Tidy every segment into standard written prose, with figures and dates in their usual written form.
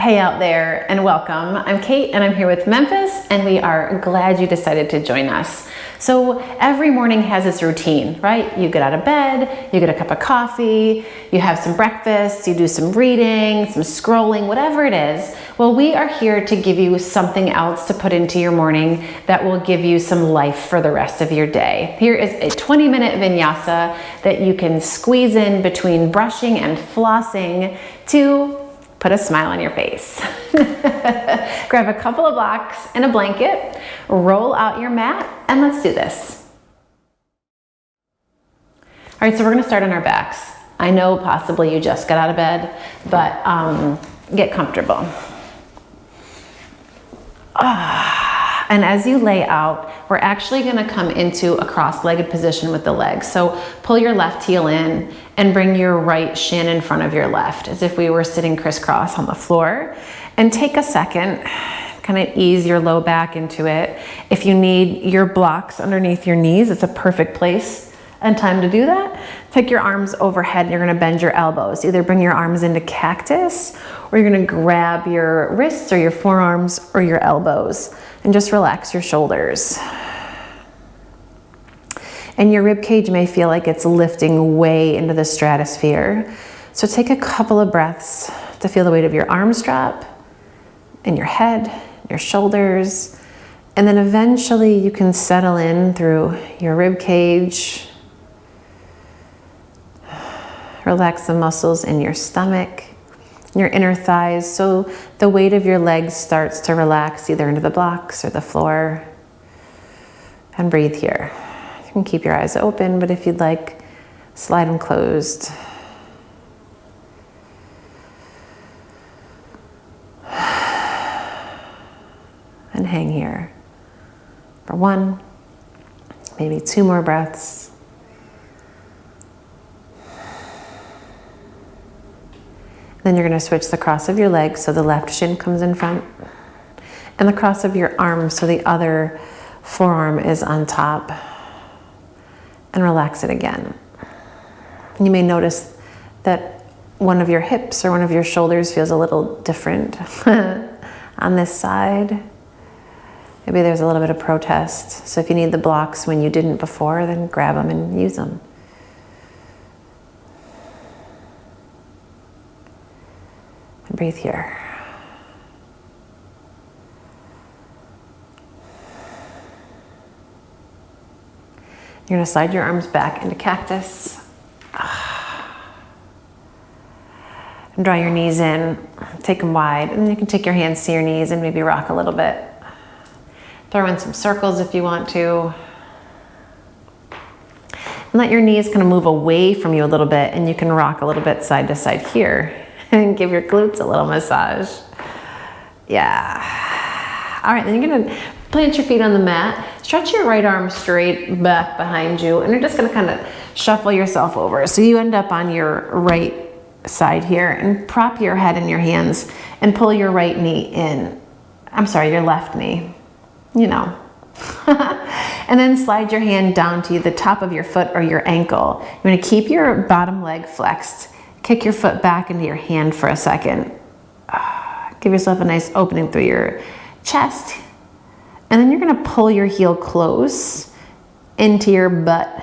Hey out there and welcome. I'm Kate and I'm here with Memphis and we are glad you decided to join us. So every morning has its routine, right? You get out of bed, you get a cup of coffee, you have some breakfast, you do some reading, some scrolling, whatever it is. Well, we are here to give you something else to put into your morning that will give you some life for the rest of your day. Here is a 20-minute vinyasa that you can squeeze in between brushing and flossing to put a smile on your face. Grab a couple of blocks and a blanket, roll out your mat, and let's do this. All right, so we're gonna start on our backs. I know possibly you just got out of bed, but get comfortable. And as you lay out, we're actually gonna come into a cross-legged position with the legs. So pull your left heel in and bring your right shin in front of your left, as if we were sitting crisscross on the floor. And take a second, kind of ease your low back into it. If you need your blocks underneath your knees, it's a perfect place and time to do that. Take your arms overhead and you're gonna bend your elbows. Either bring your arms into cactus or you're gonna grab your wrists or your forearms or your elbows and just relax your shoulders. And your rib cage may feel like it's lifting way into the stratosphere. So take a couple of breaths to feel the weight of your arms drop in your head, your shoulders, and then eventually you can settle in through your rib cage. Relax the muscles in your stomach, your inner thighs, so the weight of your legs starts to relax either into the blocks or the floor. And breathe here. You can keep your eyes open, but if you'd like, slide them closed. And hang here for one, maybe two more breaths. Then you're going to switch the cross of your legs so the left shin comes in front and the cross of your arms so the other forearm is on top, and relax it again. You may notice that one of your hips or one of your shoulders feels a little different on this side. Maybe there's a little bit of protest. So if you need the blocks when you didn't before, then grab them and use them. And breathe here. You're gonna slide your arms back into cactus. And draw your knees in, take them wide, and then you can take your hands to your knees and maybe rock a little bit. Throw in some circles if you want to. And let your knees kind of move away from you a little bit, and you can rock a little bit side to side here and give your glutes a little massage. Yeah. All right, then you're gonna plant your feet on the mat, stretch your right arm straight back behind you, and you're just gonna kind of shuffle yourself over. So you end up on your right side here, and prop your head in your hands and pull your right knee in. I'm sorry, your left knee, you know. And then slide your hand down to the top of your foot or your ankle. You're gonna keep your bottom leg flexed. Kick your foot back into your hand for a second. Give yourself a nice opening through your chest. And then you're gonna pull your heel close into your butt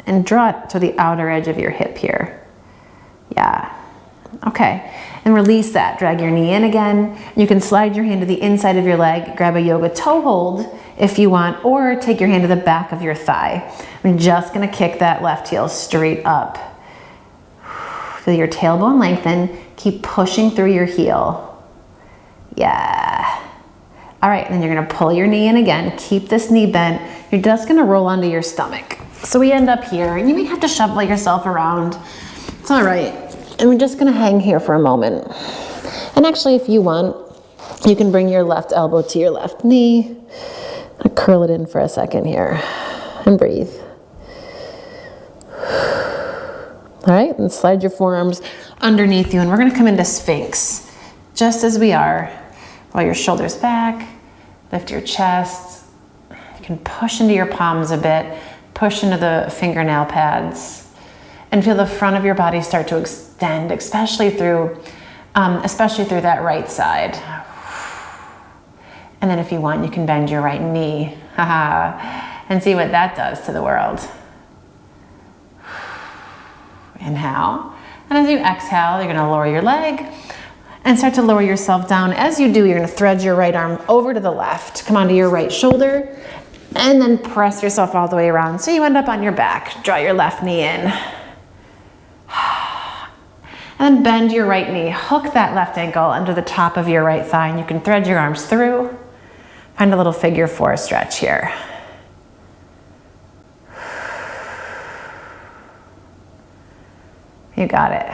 and draw it to the outer edge of your hip here. Yeah, okay. And release that, drag your knee in again. You can slide your hand to the inside of your leg, grab a yoga toe hold if you want, or take your hand to the back of your thigh. I'm just gonna kick that left heel straight up. Feel your tailbone lengthen, keep pushing through your heel. Yeah. All right, and then you're gonna pull your knee in again, keep this knee bent. You're just gonna roll onto your stomach. So we end up here, and you may have to shuffle yourself around. It's all right. And we're just gonna hang here for a moment. And actually, if you want, you can bring your left elbow to your left knee, and curl it in for a second here, and breathe. All right, and slide your forearms underneath you, and we're gonna come into Sphinx, just as we are. Roll your shoulders back, lift your chest. You can push into your palms a bit, push into the fingernail pads, and feel the front of your body start to extend, especially through especially through that right side. And then if you want, you can bend your right knee. And see what that does to the world. Inhale. And as you exhale, you're gonna lower your leg and start to lower yourself down. As you do, you're gonna thread your right arm over to the left, come onto your right shoulder, and then press yourself all the way around. So you end up on your back. Draw your left knee in. And then bend your right knee. Hook that left ankle under the top of your right thigh, and you can thread your arms through. Find a little figure 4 stretch here. You got it.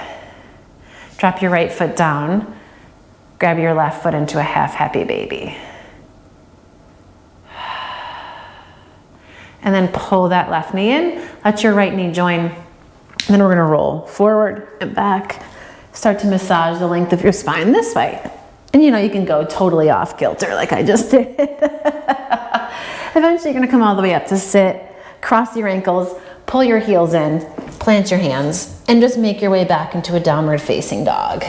Drop your right foot down. Grab your left foot into a half happy baby. And then pull that left knee in. Let your right knee join. And then we're gonna roll forward and back. Start to massage the length of your spine this way. And you know, you can go totally off kilter like I just did. Eventually you're gonna come all the way up to sit, cross your ankles, pull your heels in, plant your hands, and just make your way back into a downward facing dog.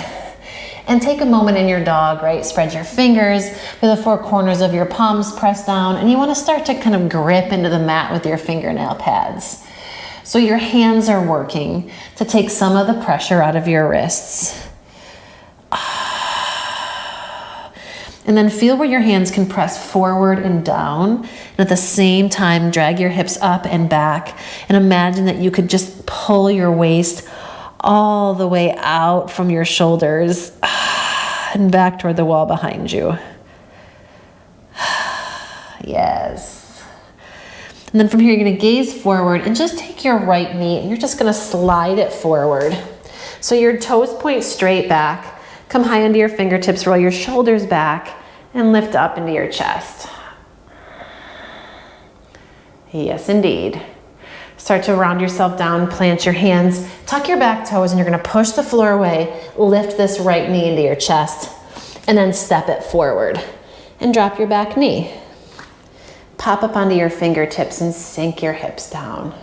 And take a moment in your dog, right? Spread your fingers with the 4 corners of your palms pressed down, and you wanna start to kind of grip into the mat with your fingernail pads. So your hands are working to take some of the pressure out of your wrists. And then feel where your hands can press forward and down. And at the same time, drag your hips up and back. And imagine that you could just pull your waist all the way out from your shoulders and back toward the wall behind you. Yes. And then from here, you're gonna gaze forward and just take your right knee and you're just gonna slide it forward. So your toes point straight back, come high into your fingertips, roll your shoulders back, and lift up into your chest. Yes, indeed. Start to round yourself down, plant your hands, tuck your back toes, and you're gonna push the floor away, lift this right knee into your chest, and then step it forward. And drop your back knee. Pop up onto your fingertips and sink your hips down.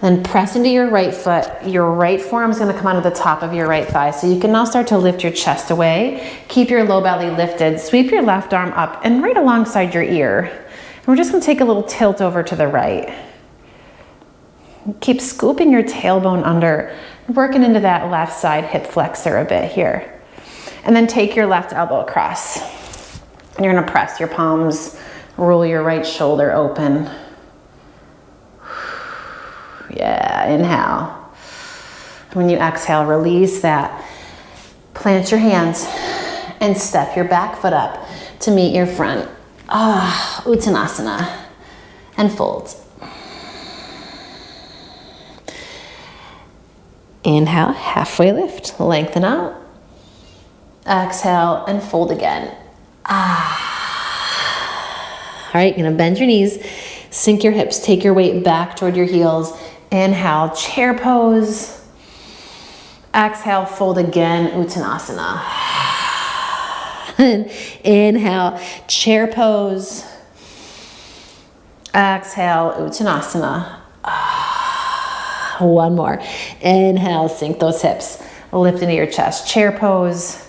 Then press into your right foot. Your right forearm is gonna come onto the top of your right thigh. So you can now start to lift your chest away. Keep your low belly lifted. Sweep your left arm up and right alongside your ear. And we're just gonna take a little tilt over to the right. Keep scooping your tailbone under, working into that left side hip flexor a bit here. And then take your left elbow across. And you're gonna press your palms, roll your right shoulder open. Yeah, inhale. When you exhale, release that. Plant your hands and step your back foot up to meet your front. Uttanasana. And fold. Inhale, halfway lift, lengthen out. Exhale and fold again. All right, you're gonna bend your knees, sink your hips, take your weight back toward your heels. Inhale, chair pose. Exhale, fold again, Uttanasana. And inhale, chair pose. Exhale, Uttanasana. One more. Inhale, sink those hips. Lift into your chest, chair pose.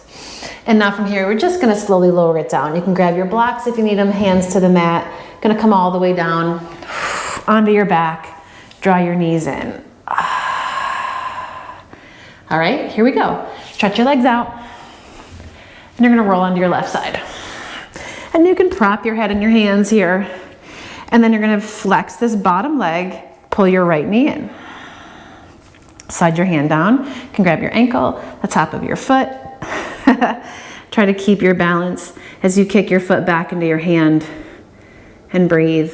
And now from here, we're just gonna slowly lower it down. You can grab your blocks if you need them, hands to the mat. Gonna come all the way down onto your back. Draw your knees in. All right, here we go. Stretch your legs out. And you're gonna roll onto your left side. And you can prop your head in your hands here. And then you're gonna flex this bottom leg, pull your right knee in. Slide your hand down. You can grab your ankle, the top of your foot. Try to keep your balance as you kick your foot back into your hand and breathe.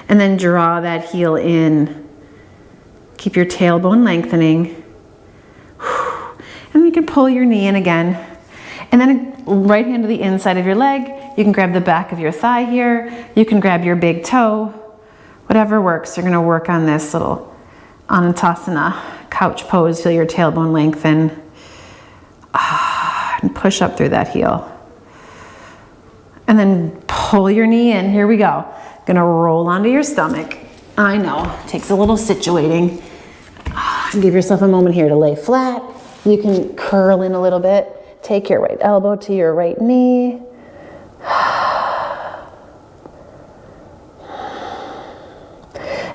And then draw that heel in. Keep your tailbone lengthening. And you can pull your knee in again. And then right hand to the inside of your leg. You can grab the back of your thigh here. You can grab your big toe. Whatever works. You're gonna work on this little Anatasana couch pose. Feel your tailbone lengthen. And push up through that heel. And then pull your knee in. Here we go. Gonna roll onto your stomach. I know, takes a little situating. Give yourself a moment here to lay flat. You can curl in a little bit. Take your right elbow to your right knee.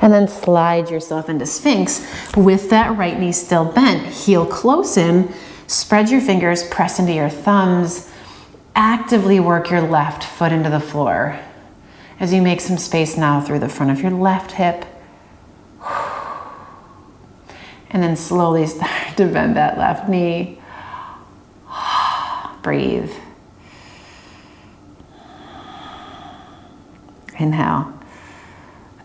And then slide yourself into Sphinx with that right knee still bent. Heel close in, spread your fingers, press into your thumbs. Actively work your left foot into the floor as you make some space now through the front of your left hip. And then slowly start to bend that left knee. Breathe. Inhale.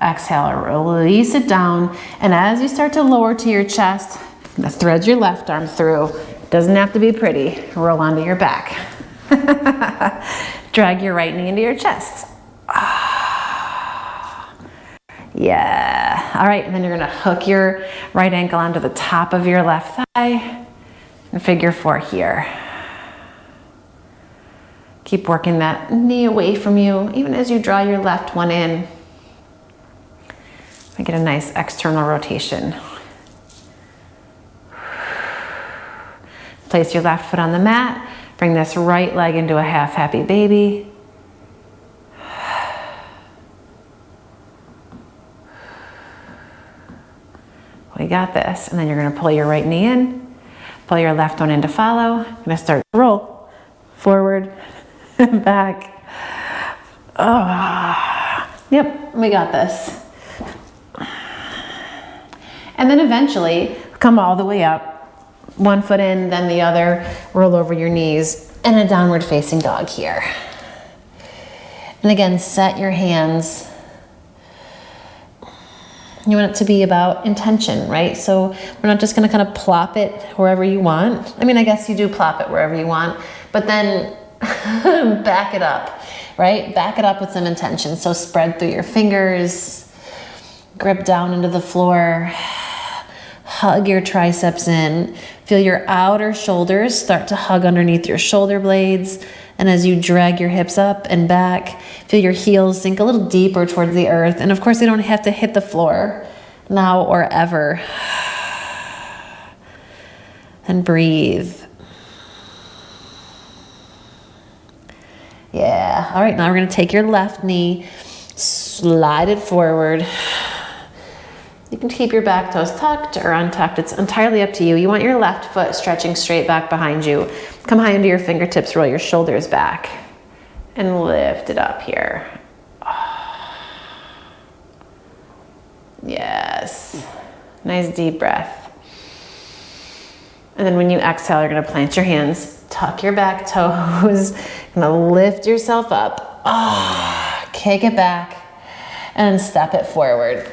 Exhale, release it down. And as you start to lower to your chest, thread your left arm through. Doesn't have to be pretty. Roll onto your back. Drag your right knee into your chest. Yeah. All right, and then you're gonna hook your right ankle onto the top of your left thigh and figure 4 here. Keep working that knee away from you, even as you draw your left one in. I get a nice external rotation. Place your left foot on the mat. Bring this right leg into a half happy baby. We got this. And then you're gonna pull your right knee in, pull your left one in to follow. You're gonna start to roll forward, back. Yep, we got this. And then eventually come all the way up, one foot in, then the other, roll over your knees, and a downward facing dog here. And again, set your hands. You want it to be about intention, right? So we're not just gonna kind of plop it wherever you want. I mean, I guess you do plop it wherever you want, but then back it up, right? Back it up with some intention. So spread through your fingers, grip down into the floor, hug your triceps in, feel your outer shoulders start to hug underneath your shoulder blades. And as you drag your hips up and back, feel your heels sink a little deeper towards the earth. And of course, they don't have to hit the floor now or ever. And breathe. Yeah. All right, now we're gonna take your left knee, slide it forward. You can keep your back toes tucked or untucked. It's entirely up to you. You want your left foot stretching straight back behind you. Come high into your fingertips, roll your shoulders back, and lift it up here. Yes. Nice deep breath. And then when you exhale, you're gonna plant your hands, tuck your back toes, gonna lift yourself up, kick it back, and step it forward.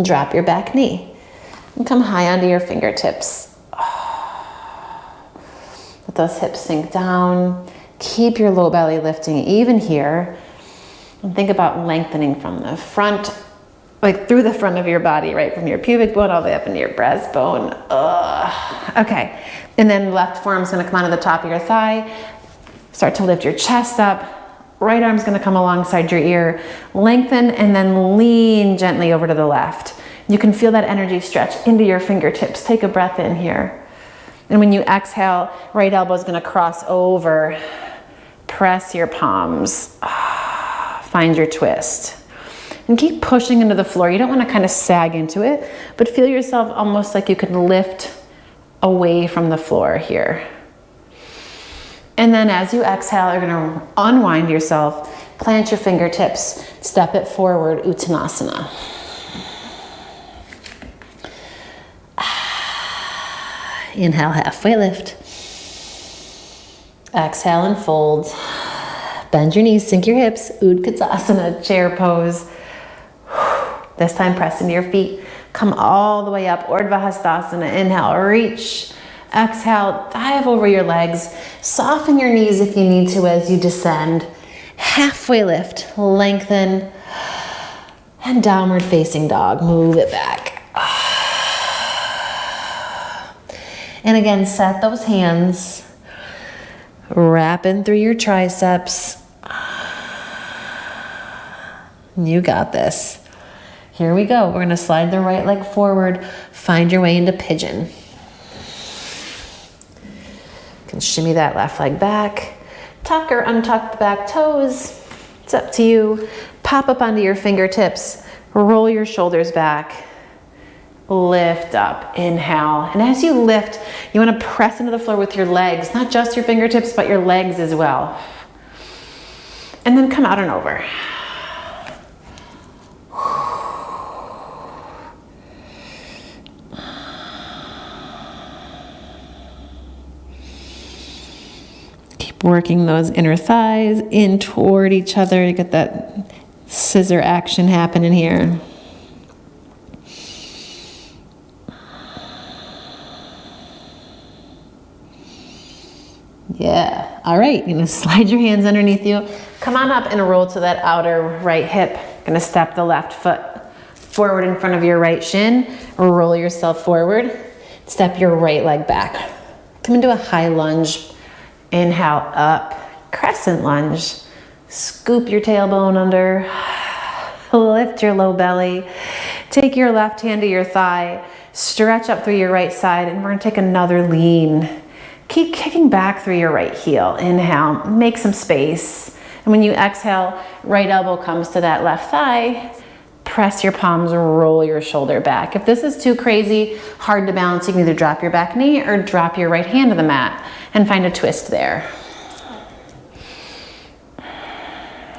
Drop your back knee and come high onto your fingertips. Let those hips sink down. Keep your low belly lifting even here. And think about lengthening from the front, like through the front of your body, right? From your pubic bone all the way up into your breastbone. Okay, and then left forearm's gonna come onto the top of your thigh. Start to lift your chest up. Right arm's gonna come alongside your ear, lengthen, and then lean gently over to the left. You can feel that energy stretch into your fingertips. Take a breath in here. And when you exhale, right elbow's gonna cross over. Press your palms. Find your twist. And keep pushing into the floor. You don't wanna kind of sag into it, but feel yourself almost like you can lift away from the floor here. And then as you exhale, you're gonna unwind yourself, plant your fingertips, step it forward, Uttanasana. Inhale, halfway lift. Exhale and fold. Bend your knees, sink your hips, Utkatasana, chair pose. This time press into your feet. Come all the way up, Urdhva Hastasana. Inhale, reach. Exhale, dive over your legs. Soften your knees if you need to as you descend. Halfway lift, lengthen, and downward facing dog. Move it back. And again, set those hands, wrapping through your triceps. You got this. Here we go. We're gonna slide the right leg forward, find your way into pigeon. You can shimmy that left leg back, tuck or untuck the back toes. It's up to you. Pop up onto your fingertips, roll your shoulders back, lift up, inhale. And as you lift, you wanna press into the floor with your legs, not just your fingertips, but your legs as well. And then come out and over. Working those inner thighs in toward each other. You get that scissor action happening here. Yeah. All right. You're going to slide your hands underneath you. Come on up and roll to that outer right hip. Going to step the left foot forward in front of your right shin. Roll yourself forward. Step your right leg back. Come into a high lunge. Inhale up, crescent lunge. Scoop your tailbone under. Lift your low belly. Take your left hand to your thigh. Stretch up through your right side, and we're gonna take another lean. Keep kicking back through your right heel. Inhale, make some space. And when you exhale, right elbow comes to that left thigh. Press your palms, roll your shoulder back. If this is too crazy, hard to balance, you can either drop your back knee or drop your right hand to the mat and find a twist there.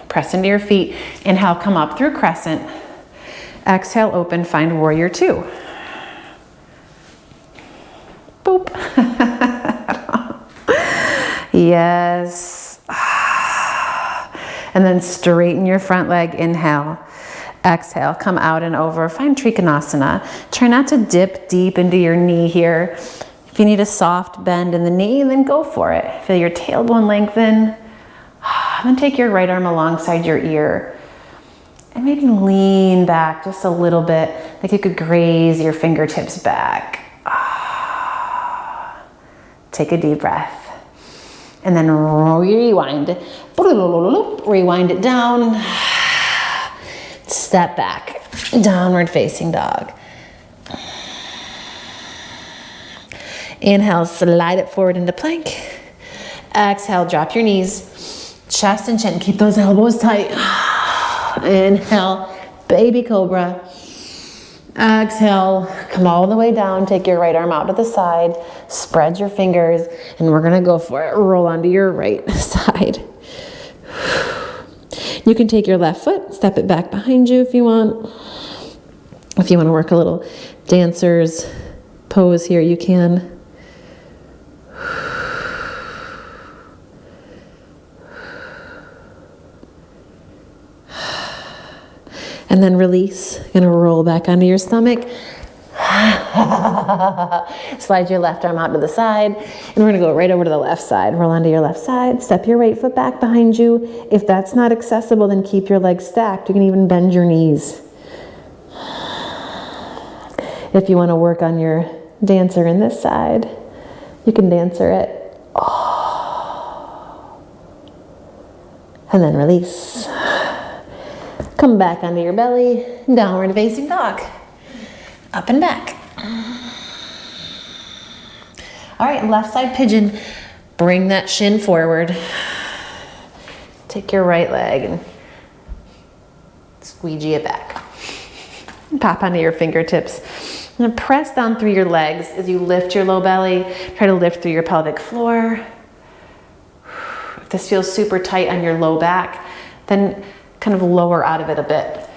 Press into your feet. Inhale, come up through crescent. Exhale, open, find warrior two. Boop. Yes. And then straighten your front leg, inhale. Exhale, come out and over. Find Trikonasana. Try not to dip deep into your knee here. If you need a soft bend in the knee, then go for it. Feel your tailbone lengthen. Then take your right arm alongside your ear. And maybe lean back just a little bit, like you could graze your fingertips back. Take a deep breath. And then rewind. Rewind it down. Step back, downward facing dog. Inhale, slide it forward into plank. Exhale, drop your knees, chest and chin. Keep those elbows tight. Inhale, baby cobra. Exhale, come all the way down. Take your right arm out to the side. Spread your fingers, and we're gonna go for it. Roll onto your right side. You can take your left foot, step it back behind you if you want. If you want to work a little dancer's pose here, you can. And then release. You're gonna roll back onto your stomach. Slide your left arm out to the side, and we're gonna go right over to the left side. Roll onto your left side, step your right foot back behind you. If that's not accessible, then keep your legs stacked. You can even bend your knees. If you wanna work on your dancer in this side, you can dancer it. And then release. Come back onto your belly, downward facing dog. Up and back. All right, left side pigeon. Bring that shin forward. Take your right leg and squeegee it back. Pop onto your fingertips. And press down through your legs as you lift your low belly. Try to lift through your pelvic floor. If this feels super tight on your low back, then kind of lower out of it a bit,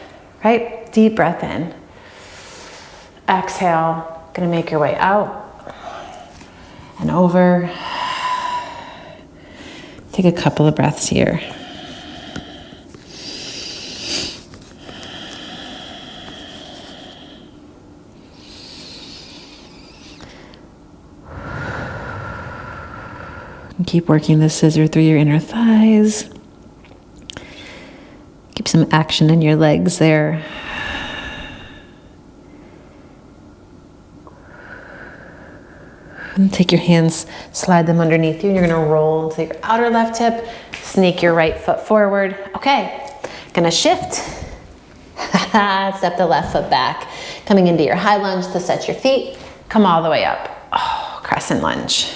right? Deep breath in. Exhale, gonna make your way out and over. Take a couple of breaths here. And keep working the scissor through your inner thighs. Keep some action in your legs there. And take your hands, slide them underneath you, and you're gonna roll to your outer left hip, sneak your right foot forward. Okay, gonna shift. Step the left foot back, coming into your high lunge to set your feet. Come all the way up. Oh, crescent lunge.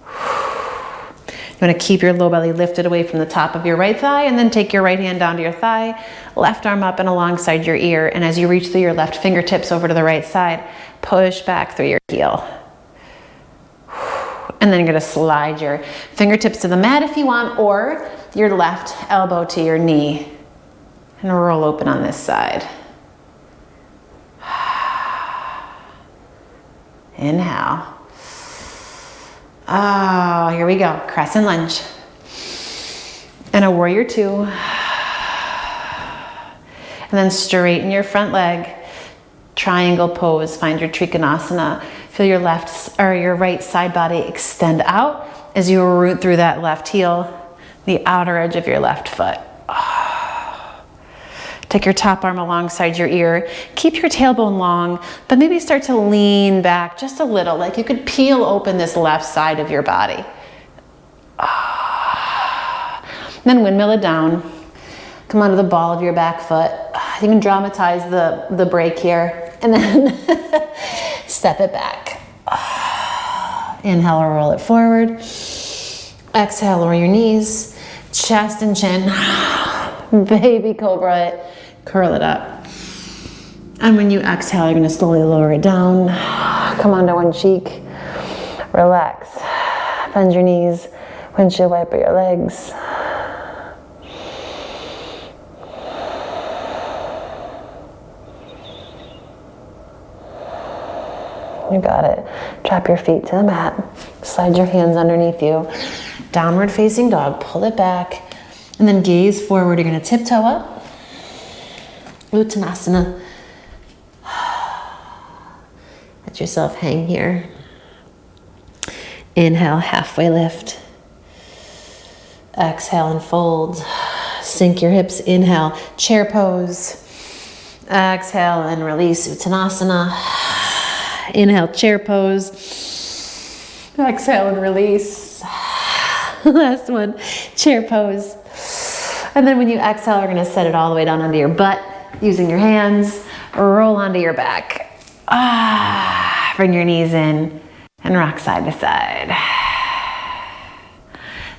You want to keep your low belly lifted away from the top of your right thigh, and then take your right hand down to your thigh, left arm up and alongside your ear. And as you reach through your left fingertips over to the right side, push back through your heel. And then you're going to slide your fingertips to the mat if you want, or your left elbow to your knee, and roll open on this side. Inhale. Oh, here we go. Crescent lunge. And a warrior two. And then straighten your front leg. Triangle pose. Find your Trikonasana. Feel your left or your right side body extend out as you root through that left heel, the outer edge of your left foot. Take your top arm alongside your ear. Keep your tailbone long, but maybe start to lean back just a little, like you could peel open this left side of your body. Then windmill it down. Come onto the ball of your back foot. You can dramatize the break here, and then step it back. Inhale or roll it forward. Exhale, lower your knees, chest and chin. Baby cobra it. Curl it up. And when you exhale, you're going to slowly lower it down. Come onto one cheek. Relax. Bend your knees. Windshield wiper your legs. You got it. Drop your feet to the mat. Slide your hands underneath you. Downward facing dog. Pull it back. And then gaze forward. You're going to tiptoe up. Uttanasana. Let yourself hang here. Inhale, halfway lift. Exhale and fold. Sink your hips. Inhale, chair pose. Exhale and release Uttanasana. Inhale, chair pose. Exhale and release. Last one, chair pose. And then when you exhale, we're going to set it all the way down onto your butt. Using your hands, roll onto your back. Bring your knees in and rock side to side.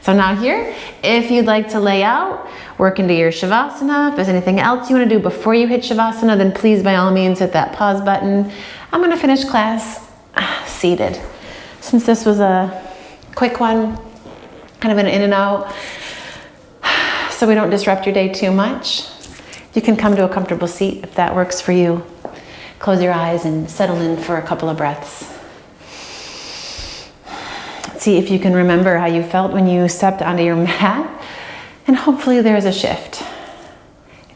So now here, if you'd like to lay out, work into your Shavasana. If there's anything else you want to do before you hit Shavasana, then please by all means hit that pause button. I'm going to finish class seated. Since this was a quick one, kind of an in and out, so we don't disrupt your day too much. You can come to a comfortable seat if that works for you. Close your eyes and settle in for a couple of breaths. See if you can remember how you felt when you stepped onto your mat, and hopefully there's a shift.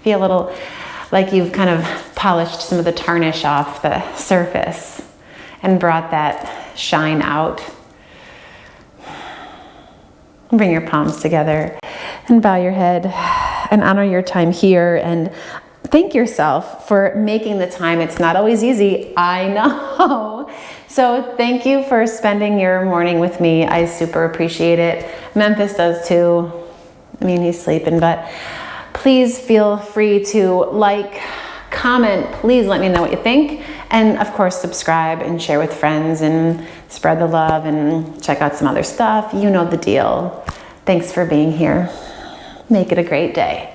Feel a little like you've kind of polished some of the tarnish off the surface and brought that shine out. Bring your palms together and bow your head and honor your time here, and thank yourself for making the time. It's not always easy, I know. So thank you for spending your morning with me. I super appreciate it. Memphis does too. I mean, he's sleeping, but please feel free to like, comment, please let me know what you think. And of course, subscribe and share with friends and spread the love and check out some other stuff. You know the deal. Thanks for being here. Make it a great day.